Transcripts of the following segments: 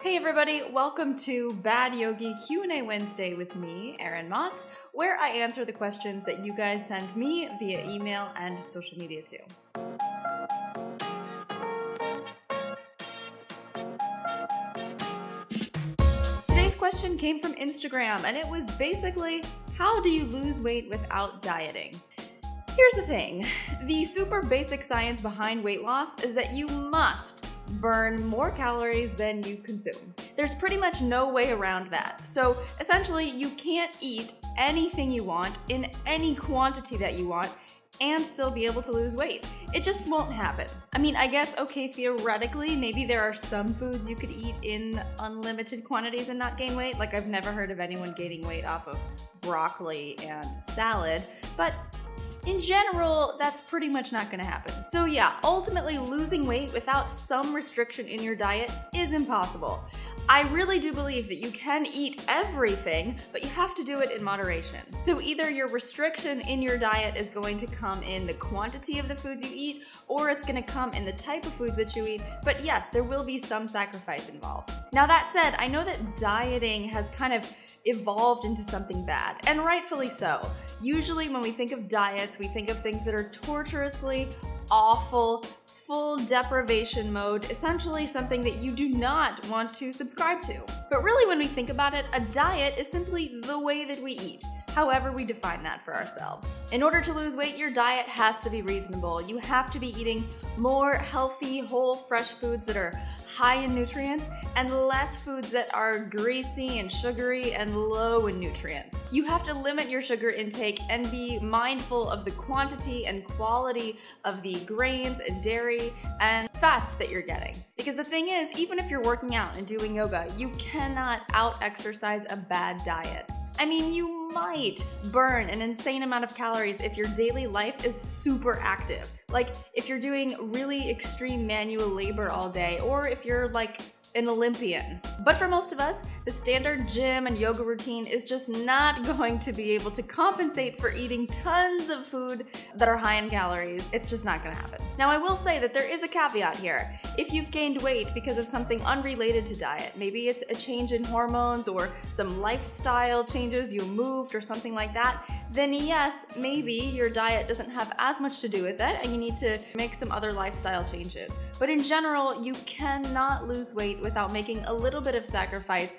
Hey everybody, welcome to Bad Yogi Q&A Wednesday with me, Erin Motz, where I answer the questions that you guys send me via email and social media too. Today's question came from Instagram, and it was basically, how do you lose weight without dieting? Here's the thing, the super basic science behind weight loss is that you must burn more calories than you consume. There's pretty much no way around that. So essentially, you can't eat anything you want in any quantity that you want and still be able to lose weight. It just won't happen. I mean, I guess, okay, theoretically, maybe there are some foods you could eat in unlimited quantities and not gain weight. Like, I've never heard of anyone gaining weight off of broccoli and salad, but in general, that's pretty much not gonna happen. So yeah, ultimately losing weight without some restriction in your diet is impossible. I really do believe that you can eat everything, but you have to do it in moderation. So either your restriction in your diet is going to come in the quantity of the foods you eat, or it's gonna come in the type of foods that you eat, but yes, there will be some sacrifice involved. Now that said, I know that dieting has kind of evolved into something bad, and rightfully so. Usually when we think of diets, we think of things that are torturously awful, full deprivation mode, essentially something that you do not want to subscribe to. But really, when we think about it, a diet is simply the way that we eat, however we define that for ourselves. In order to lose weight, your diet has to be reasonable. You have to be eating more healthy, whole, fresh foods that are high in nutrients and less foods that are greasy and sugary and low in nutrients. You have to limit your sugar intake and be mindful of the quantity and quality of the grains and dairy and fats that you're getting. Because the thing is, even if you're working out and doing yoga, you cannot out-exercise a bad diet. I mean, you might burn an insane amount of calories if your daily life is super active. Like if you're doing really extreme manual labor all day, or if you're like an Olympian. But for most of us, the standard gym and yoga routine is just not going to be able to compensate for eating tons of food that are high in calories. It's just not gonna happen. Now, I will say that there is a caveat here. If you've gained weight because of something unrelated to diet, maybe it's a change in hormones or some lifestyle changes, you moved or something like that, then yes, maybe your diet doesn't have as much to do with it and you need to make some other lifestyle changes. But in general, you cannot lose weight without making a little bit of sacrifice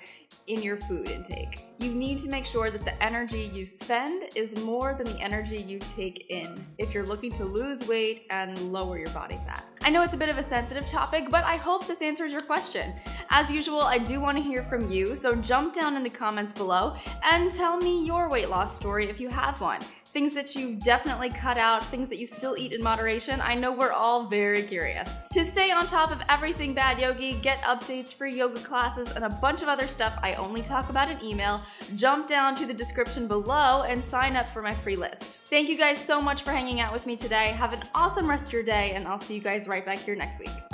in your food intake. You need to make sure that the energy you spend is more than the energy you take in if you're looking to lose weight and lower your body fat. I know it's a bit of a sensitive topic, but I hope this answers your question. As usual, I do want to hear from you, so jump down in the comments below and tell me your weight loss story if you have one. Things that you've definitely cut out, things that you still eat in moderation. I know we're all very curious. To stay on top of everything Bad Yogi, get updates for yoga classes and a bunch of other stuff I only talk about in email, jump down to the description below and sign up for my free list. Thank you guys so much for hanging out with me today. Have an awesome rest of your day, and I'll see you guys right back here next week.